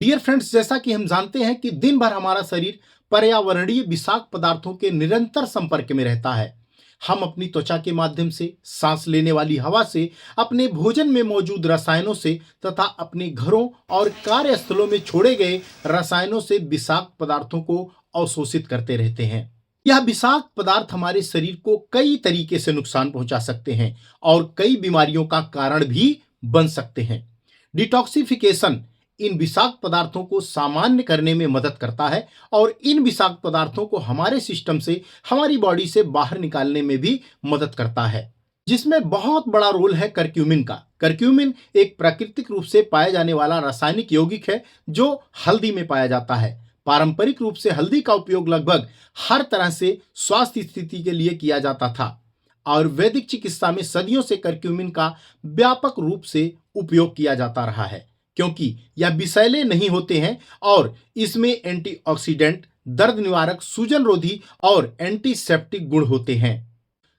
Dear friends, जैसा कि हम जानते हैं कि दिन भर हमारा शरीर पर्यावरणीय विषाक्त पदार्थों के निरंतर संपर्क में रहता है। हम अपनी त्वचा के माध्यम से, सांस लेने वाली हवा से, अपने भोजन में मौजूद रसायनों से तथा अपने घरों और कार्यस्थलों में छोड़े गए रसायनों से विषाक्त पदार्थों को अवशोषित करते रहते हैं। यह विषाक्त पदार्थ हमारे शरीर को कई तरीके से नुकसान पहुंचा सकते हैं और कई बीमारियों का कारण भी बन सकते हैं। डिटॉक्सिफिकेशन इन विषाक्त पदार्थों को सामान्य करने में मदद करता है और इन विषाक्त पदार्थों को हमारे सिस्टम से, हमारी बॉडी से बाहर निकालने में भी मदद करता है, जिसमें बहुत बड़ा रोल है करक्यूमिन का। करक्यूमिन एक प्राकृतिक रूप से पाया जाने वाला रासायनिक यौगिक है जो हल्दी में पाया जाता है। पारंपरिक रूप से हल्दी का उपयोग लगभग हर तरह से स्वास्थ्य स्थिति के लिए किया जाता था। आयुर्वेदिक चिकित्सा में सदियों से करक्यूमिन का व्यापक रूप से उपयोग किया जाता रहा है, क्योंकि यह विषैले नहीं होते हैं और इसमें एंटीऑक्सीडेंट, दर्द निवारक, सूजन रोधी और एंटीसेप्टिक गुण होते हैं।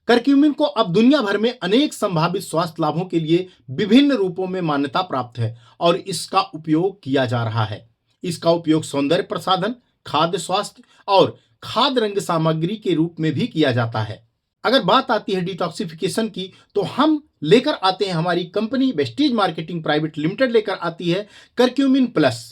करक्यूमिन को अब दुनिया भर में अनेक संभावित स्वास्थ्य लाभों के लिए विभिन्न रूपों में मान्यता प्राप्त है और इसका उपयोग किया जा रहा है। इसका उपयोग सौंदर्य प्रसाधन, खाद्य स्वास्थ्य और खाद्य रंग सामग्री के रूप में भी किया जाता है। अगर बात आती है डिटॉक्सिफिकेशन की, तो हम लेकर आते हैं, हमारी company Vestige marketing private limited लेकर आती है करक्यूमिन प्लस।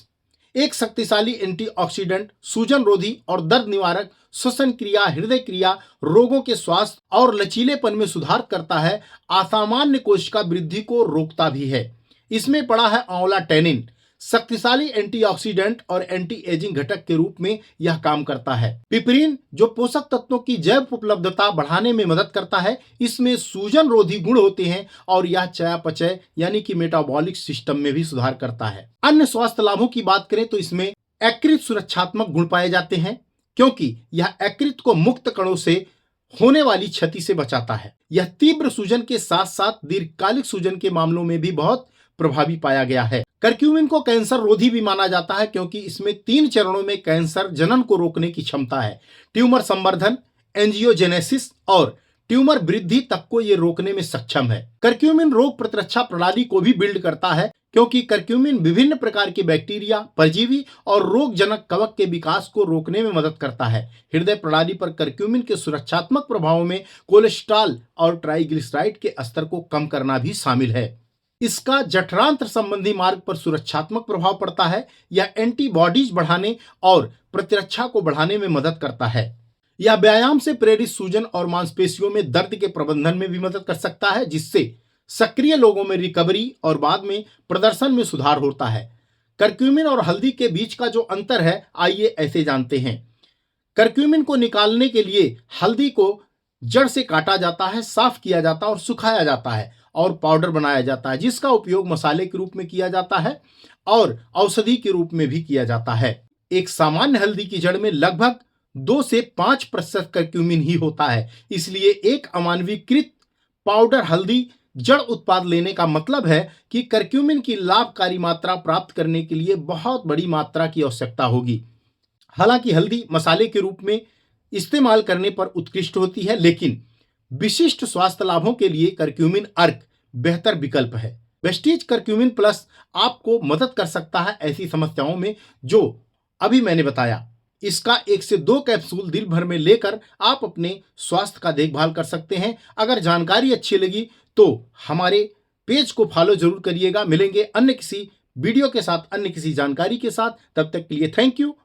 एक शक्तिशाली एंटीऑक्सीडेंट, सूजन रोधी और दर्द निवारक, श्वसन क्रिया, हृदय क्रिया, रोगों के स्वास्थ्य और लचीलेपन में सुधार करता है। असामान्य कोशिका वृद्धि को रोकता भी है। इसमें पड़ा है आंवला टैनिन, शक्तिशाली एंटीऑक्सीडेंट और एंटी एजिंग घटक के रूप में यह काम करता है। पिपरीन जो पोषक तत्वों की जैव उपलब्धता बढ़ाने में मदद करता है। इसमें सूजन रोधी गुण होते हैं और यह चयापचय यानी कि मेटाबॉलिक सिस्टम में भी सुधार करता है। अन्य स्वास्थ्य लाभों की बात करें तो इसमें यकृत सुरक्षात्मक गुण पाए जाते हैं, क्योंकि यह यकृत को मुक्त कणों से होने वाली क्षति से बचाता है। यह तीव्र सूजन के साथ साथ दीर्घकालिक सूजन के मामलों में भी बहुत प्रभावी पाया गया है। करक्यूमिन को कैंसर रोधी भी माना जाता है, क्योंकि इसमें 3 चरणों में कैंसर जनन को रोकने की क्षमता है। ट्यूमर संवर्धन, एंजियोजेनेसिस और ट्यूमर वृद्धि तक को ये रोकने में सक्षम है। करक्यूमिन रोग प्रतिरक्षा प्रणाली को भी बिल्ड करता है, क्योंकि करक्यूमिन विभिन्न प्रकार के बैक्टीरिया, परजीवी और रोगजनक कवक के विकास को रोकने में मदद करता है। हृदय प्रणाली पर करक्यूमिन के सुरक्षात्मक प्रभावों में कोलेस्ट्रॉल और ट्राइग्लिसराइड के स्तर को कम करना भी शामिल है। इसका जठरांत्र संबंधी मार्ग पर सुरक्षात्मक प्रभाव पड़ता है। यह एंटीबॉडीज बढ़ाने और प्रतिरक्षा को बढ़ाने में मदद करता है। यह व्यायाम से प्रेरित सूजन और मांसपेशियों में दर्द के प्रबंधन में भी मदद कर सकता है, जिससे सक्रिय लोगों में रिकवरी और बाद में प्रदर्शन में सुधार होता है। करक्यूमिन और हल्दी के बीच का जो अंतर है, आइए ऐसे जानते हैं। करक्यूमिन को निकालने के लिए हल्दी को जड़ से काटा जाता है, साफ किया जाता है और सुखाया जाता है और पाउडर बनाया जाता है, जिसका उपयोग मसाले के रूप में किया जाता है और औषधि के रूप में भी किया जाता है। एक सामान्य हल्दी की जड़ में लगभग 2 से 5% करक्यूमिन ही होता है। इसलिए एक अमानवीकृत पाउडर हल्दी जड़ उत्पाद लेने का मतलब है कि करक्यूमिन की लाभकारी मात्रा प्राप्त करने के लिए बहुत बड़ी मात्रा की आवश्यकता होगी। हालांकि हल्दी मसाले के रूप में इस्तेमाल करने पर उत्कृष्ट होती है, लेकिन विशिष्ट स्वास्थ्य लाभों के लिए करक्यूमिन अर्क बेहतर विकल्प है। वेस्टीज करक्यूमिन प्लस आपको मदद कर सकता है ऐसी समस्याओं में जो अभी मैंने बताया। इसका 1 से 2 कैप्सूल दिन भर में लेकर आप अपने स्वास्थ्य का देखभाल कर सकते हैं। अगर जानकारी अच्छी लगी तो हमारे पेज को फॉलो जरूर करिएगा। मिलेंगे अन्य किसी वीडियो के साथ, अन्य किसी जानकारी के साथ। तब तक के लिए थैंक यू।